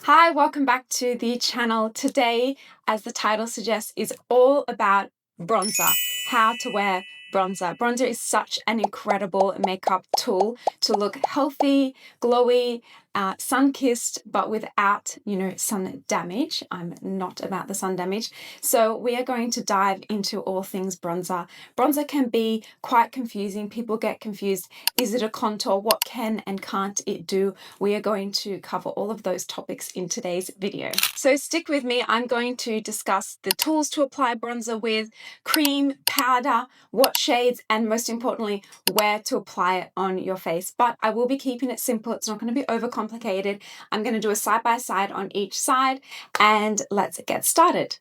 Hi, welcome back to the channel. Today, as the title suggests, is all about bronzer, how to wear bronzer. Bronzer is such an incredible makeup tool to look healthy, glowy, sun-kissed, but without, sun damage. I'm not about the sun damage. So we are going to dive into all things bronzer. Bronzer can be quite confusing. People get confused. Is it a contour? What can and can't it do? We are going to cover all of those topics in today's video. So stick with me. I'm going to discuss the tools to apply bronzer with, cream, powder, what shades, and most importantly, where to apply it on your face. But I will be keeping it simple. It's not going to be overcomplicated. I'm going to do a side-by-side on each side, and let's get started.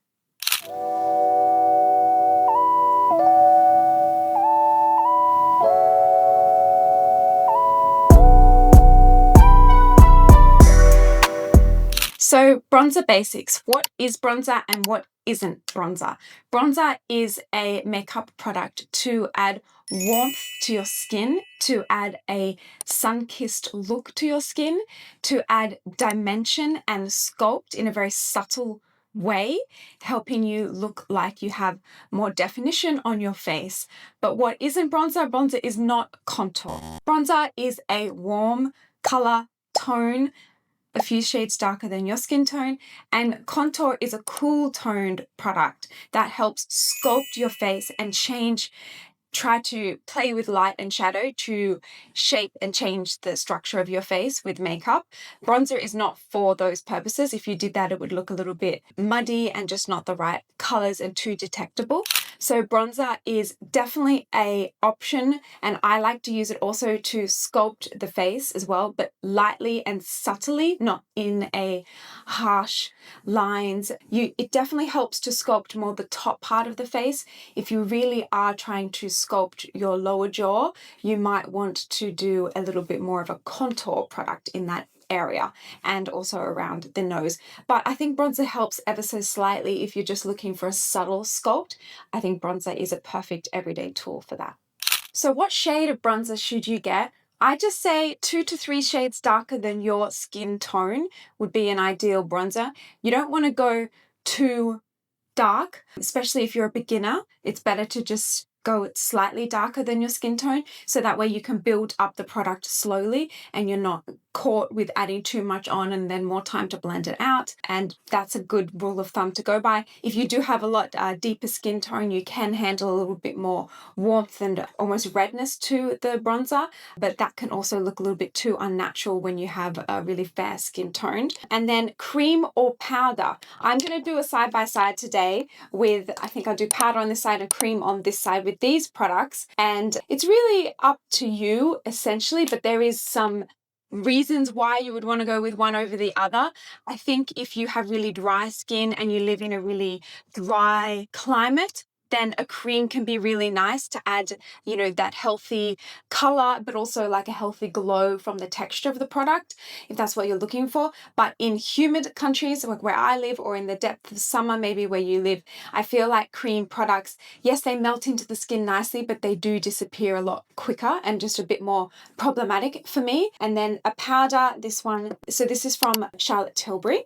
So bronzer basics. What is bronzer and what isn't bronzer? Bronzer is a makeup product to add warmth to your skin, to add a sun-kissed look to your skin, to add dimension and sculpt in a very subtle way, helping you look like you have more definition on your face. But what isn't bronzer? Bronzer is not contour. Bronzer is a warm color tone, a few shades darker than your skin tone, and contour is a cool toned product that helps sculpt your face and try to play with light and shadow to shape and change the structure of your face with makeup. Bronzer is not for those purposes. If you did that, it would look a little bit muddy and just not the right colors and too detectable. So bronzer is definitely an option, and I like to use it also to sculpt the face as well, but lightly and subtly, not in a harsh lines. It definitely helps to sculpt more the top part of the face. If you really are trying to sculpt your lower jaw, you might want to do a little bit more of a contour product in that area and also around the nose. But I think bronzer helps ever so slightly if you're just looking for a subtle sculpt. I think bronzer is a perfect everyday tool for that. So what shade of bronzer should you get? I just say 2 to 3 shades darker than your skin tone would be an ideal bronzer. You don't want to go too dark, especially if you're a beginner. It's better to just go slightly darker than your skin tone, so that way you can build up the product slowly and you're not caught with adding too much on and then more time to blend it out. And that's a good rule of thumb to go by. If you do have a lot deeper skin tone, you can handle a little bit more warmth and almost redness to the bronzer, but that can also look a little bit too unnatural when you have a really fair skin tone. And then cream or powder. I'm going to do a side-by-side today with, I think I'll do powder on this side and cream on this side with these products. And it's really up to you essentially, but there is some reasons why you would want to go with one over the other. I think if you have really dry skin and you live in a really dry climate, then a cream can be really nice to add, that healthy color, but also like a healthy glow from the texture of the product, if that's what you're looking for. But in humid countries, like where I live, or in the depth of summer, maybe where you live, I feel like cream products, yes, they melt into the skin nicely, but they do disappear a lot quicker and just a bit more problematic for me. And then a powder, this one, so this is from Charlotte Tilbury.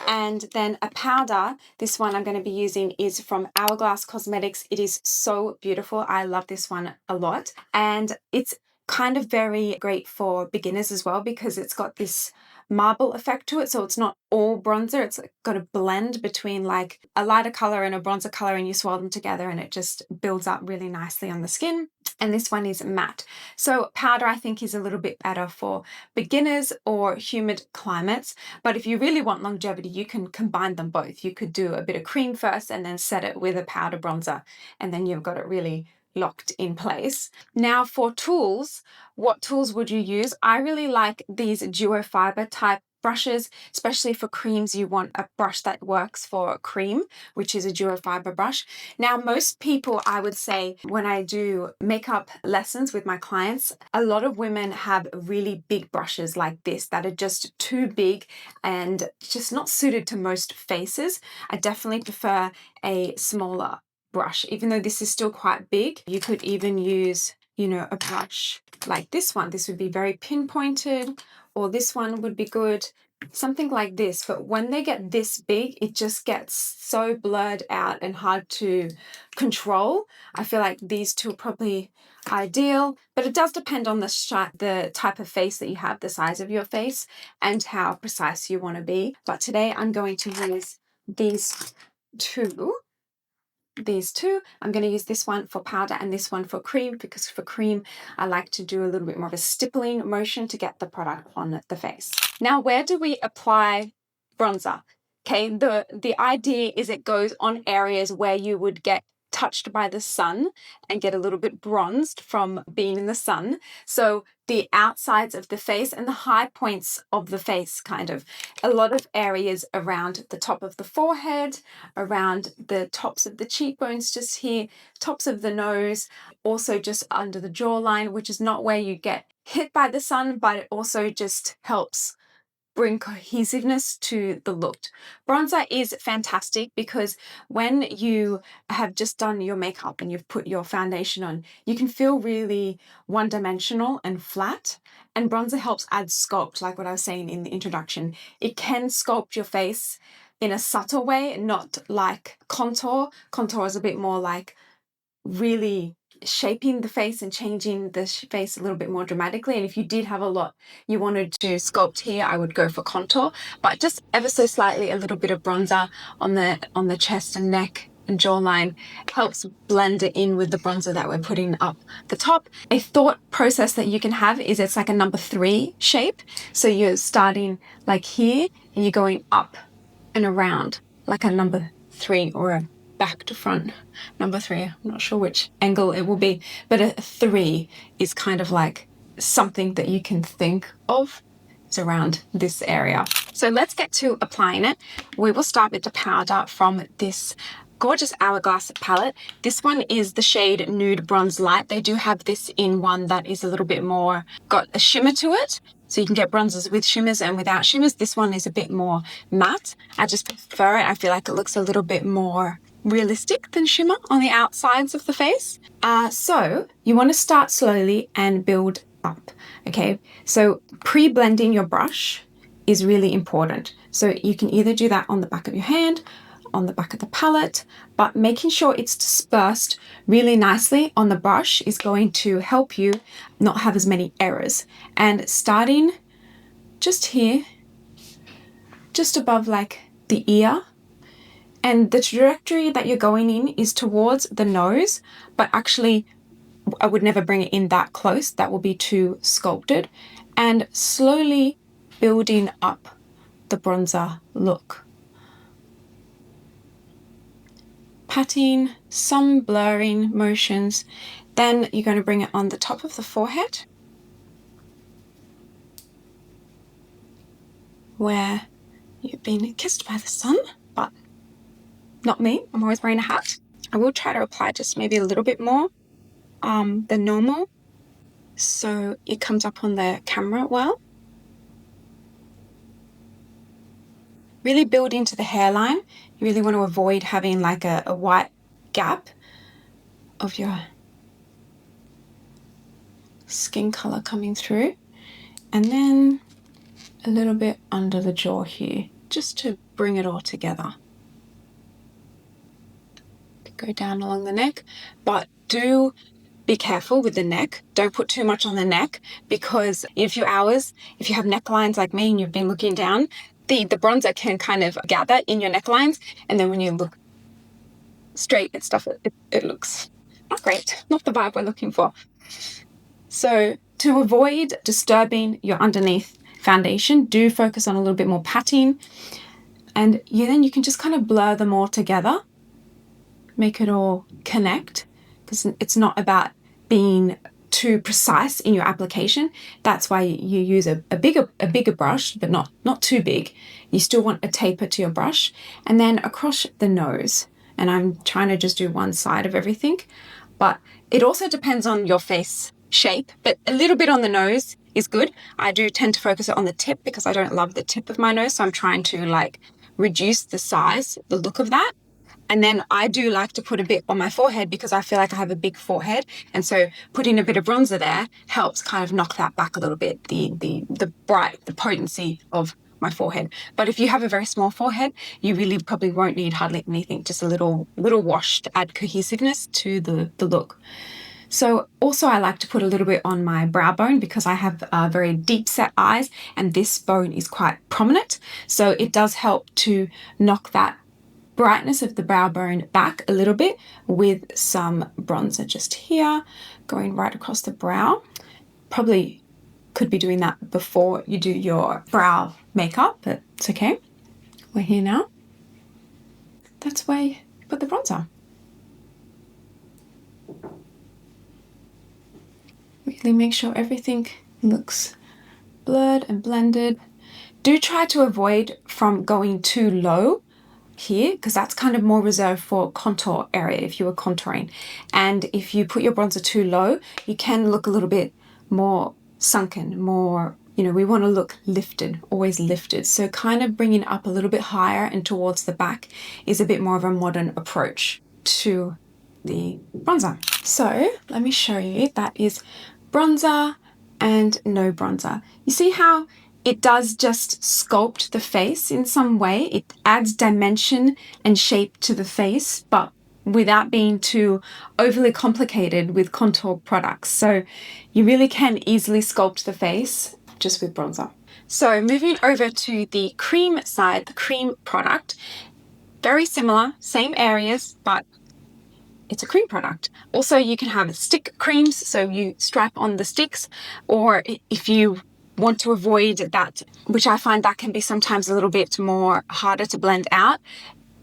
And then a powder, this one I'm going to be using is from Hourglass Cosmetics. It is so beautiful. I love this one a lot. And it's kind of very great for beginners as well, because it's got this marble effect to it. So it's not all bronzer. It's got a blend between like a lighter color and a bronzer color, and you swirl them together and it just builds up really nicely on the skin. And this one is matte. So powder, I think, is a little bit better for beginners or humid climates. But if you really want longevity, you can combine them both. You could do a bit of cream first and then set it with a powder bronzer, and then you've got it really locked in place. Now for tools, what tools would you use? I really like these duo fiber type brushes, especially for creams. You want a brush that works for cream, which is a duo fiber brush. Now, most people, I would say, when I do makeup lessons with my clients, a lot of women have really big brushes like this that are just too big and just not suited to most faces. I definitely prefer a smaller brush. Even though this is still quite big, you could even use you know, a brush like this one. This would be very pinpointed, or this one would be good, something like this. But when they get this big, it just gets so blurred out and hard to control. I feel like these two are probably ideal, but it does depend on the type of face that you have, the size of your face, and how precise you want to be. But today I'm going to use these two. I'm going to use this one for powder and this one for cream, because for cream I like to do a little bit more of a stippling motion to get the product on the face. Now, where do we apply bronzer? Okay, the idea is it goes on areas where you would get touched by the sun and get a little bit bronzed from being in the sun. So the outsides of the face and the high points of the face, kind of a lot of areas around the top of the forehead, around the tops of the cheekbones, just here, tops of the nose, also just under the jawline, which is not where you get hit by the sun, but it also just helps bring cohesiveness to the look. Bronzer is fantastic because when you have just done your makeup and you've put your foundation on, you can feel really one-dimensional and flat, and bronzer helps add sculpt, like what I was saying in the introduction. It can sculpt your face in a subtle way, not like contour. Contour is a bit more like really shaping the face and changing the face a little bit more dramatically. And if you did have a lot you wanted to sculpt here, I would go for contour, but just ever so slightly a little bit of bronzer on the chest and neck and jawline helps blend it in with the bronzer that we're putting up the top. A thought process that you can have is it's like a number 3 shape. So you're starting like here and you're going up and around like a number 3, or a back to front number 3. I'm not sure which angle it will be, but a 3 is kind of like something that you can think of. It's around this area. So let's get to applying it. We will start with the powder from this gorgeous Hourglass palette. This one is the shade Nude Bronze Light. They do have this in one that is a little bit more, got a shimmer to it. So you can get bronzers with shimmers and without shimmers. This one is a bit more matte. I just prefer it. I feel like it looks a little bit more realistic than shimmer on the outsides of the face. So you want to start slowly and build up. Okay, so pre-blending your brush is really important. So you can either do that on the back of your hand, on the back of the palette, but making sure it's dispersed really nicely on the brush is going to help you not have as many errors. And starting just here, just above like the ear, and the trajectory that you're going in is towards the nose, but actually I would never bring it in that close. That will be too sculpted. And slowly building up the bronzer look. Patting, some blurring motions. Then you're going to bring it on the top of the forehead, where you've been kissed by the sun, but not me. I'm always wearing a hat. I will try to apply just maybe a little bit more than normal, so it comes up on the camera well. Really build into the hairline. You really want to avoid having like a white gap of your skin color coming through. And then a little bit under the jaw here, just to bring it all together. Go down along the neck, but do be careful with the neck. Don't put too much on the neck, because in a few hours, if you have necklines like me and you've been looking down, the bronzer can kind of gather in your necklines, and then when you look straight and stuff, it looks not great, not the vibe we're looking for. So to avoid disturbing your underneath foundation, do focus on a little bit more patting, and then you can just kind of blur them all together, make it all connect, because it's not about being too precise in your application. That's why you use a bigger brush, but not too big. You still want a taper to your brush. And then across the nose, and I'm trying to just do one side of everything, but it also depends on your face shape, but a little bit on the nose is good. I do tend to focus it on the tip because I don't love the tip of my nose, so I'm trying to like reduce the size, the look of that. And then I do like to put a bit on my forehead because I feel like I have a big forehead. And so putting a bit of bronzer there helps kind of knock that back a little bit, the potency of my forehead. But if you have a very small forehead, you really probably won't need hardly anything, just a little wash to add cohesiveness to the look. So also I like to put a little bit on my brow bone because I have very deep set eyes and this bone is quite prominent. So it does help to knock that brightness of the brow bone back a little bit with some bronzer just here, going right across the brow. Probably could be doing that before you do your brow makeup, but it's okay. We're here now. That's where you put the bronzer. Really make sure everything looks blurred and blended. Do try to avoid from going too low here because that's kind of more reserved for contour area if you were contouring. And if you put your bronzer too low, you can look a little bit more sunken, more, you know, we want to look lifted, always lifted. So kind of bringing up a little bit higher and towards the back is a bit more of a modern approach to the bronzer. So let me show you, that is bronzer and no bronzer. You see how it does just sculpt the face in some way. It adds dimension and shape to the face, but without being too overly complicated with contour products. So you really can easily sculpt the face just with bronzer. So moving over to the cream side, the cream product, very similar, same areas, but it's a cream product. Also, you can have stick creams, so you strap on the sticks, or if you want to avoid that, which I find that can be sometimes a little bit more harder to blend out,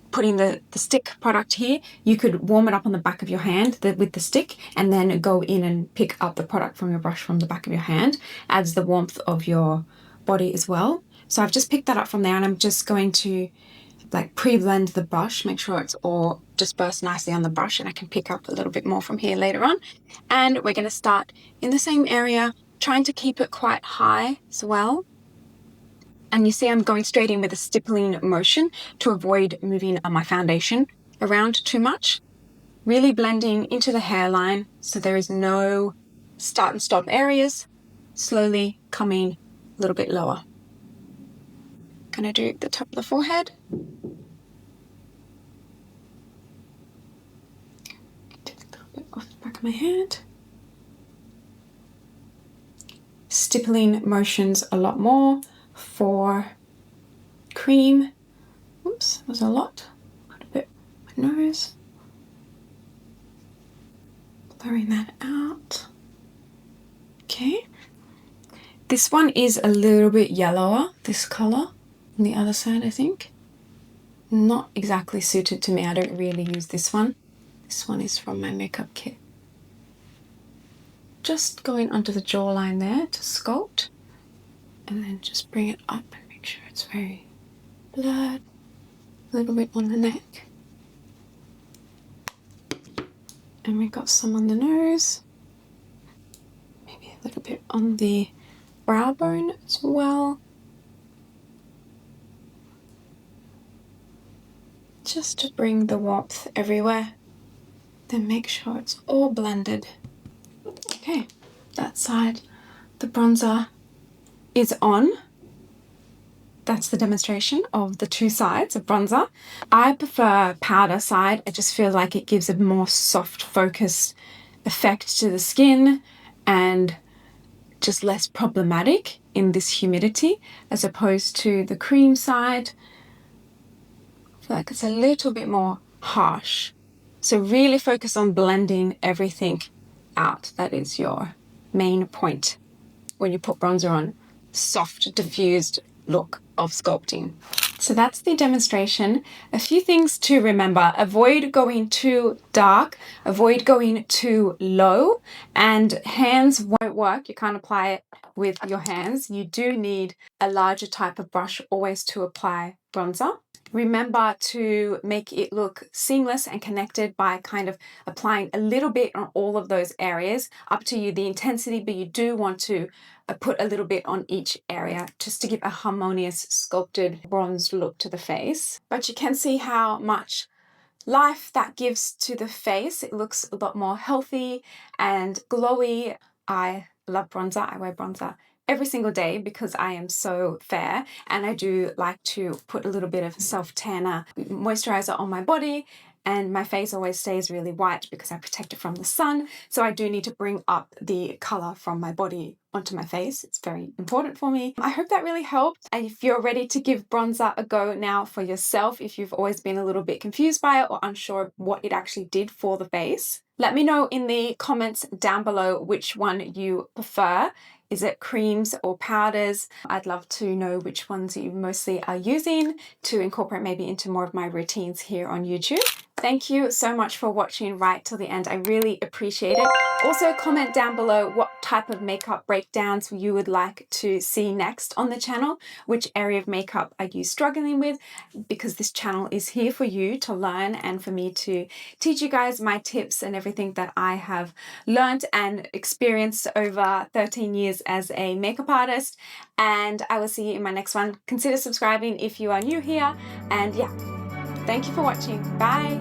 putting the stick product here, you could warm it up on the back of your hand with the stick and then go in and pick up the product from your brush from the back of your hand. Adds the warmth of your body as well. So I've just picked that up from there and I'm just going to like pre-blend the brush, make sure it's all dispersed nicely on the brush, and I can pick up a little bit more from here later on. And we're going to start in the same area, trying to keep it quite high as well. And you see I'm going straight in with a stippling motion to avoid moving my foundation around too much. Really blending into the hairline so there is no start and stop areas, slowly coming a little bit lower. Gonna do the top of the forehead. Take a little bit off the back of my hand. Stippling motions a lot more for cream. Oops, that was a lot. Put a bit on my nose. Blurring that out. Okay. This one is a little bit yellower, this color. On the other side, I think. Not exactly suited to me. I don't really use this one. This one is from my makeup kit. Just going under the jawline there to sculpt. And then just bring it up and make sure it's very blurred. A little bit on the neck. And we got some on the nose. Maybe a little bit on the brow bone as well. Just to bring the warmth everywhere. Then make sure it's all blended. Okay, that side, the bronzer is on. That's the demonstration of the two sides of bronzer. I prefer powder side. I just feel like it gives a more soft focused effect to the skin and just less problematic in this humidity as opposed to the cream side. I feel like it's a little bit more harsh. So really focus on blending everything out. That is your main point when you put bronzer on. Soft, diffused look of sculpting. So that's the demonstration. A few things to remember. Avoid going too dark, avoid going too low, and hands won't work. You can't apply it with your hands. You do need a larger type of brush always to apply bronzer. Remember to make it look seamless and connected by kind of applying a little bit on all of those areas. Up to you, the intensity, but you do want to put a little bit on each area just to give a harmonious, sculpted, bronzed look to the face. But you can see how much life that gives to the face. It looks a lot more healthy and glowy. I love bronzer. I wear bronzer every single day because I am so fair, and I do like to put a little bit of self-tanner moisturizer on my body, and my face always stays really white because I protect it from the sun. So I do need to bring up the color from my body onto my face. It's very important for me. I hope that really helped. And if you're ready to give bronzer a go now for yourself, if you've always been a little bit confused by it or unsure what it actually did for the face, let me know in the comments down below which one you prefer. Is it creams or powders? I'd love to know which ones you mostly are using to incorporate maybe into more of my routines here on YouTube. Thank you so much for watching right till the end. I really appreciate it. Also, comment down below what type of makeup breakdowns you would like to see next on the channel. Which area of makeup are you struggling with? Because this channel is here for you to learn and for me to teach you guys my tips and everything that I have learned and experienced over 13 years as a makeup artist. And I will see you in my next one. Consider subscribing if you are new here. And yeah, thank you for watching. Bye.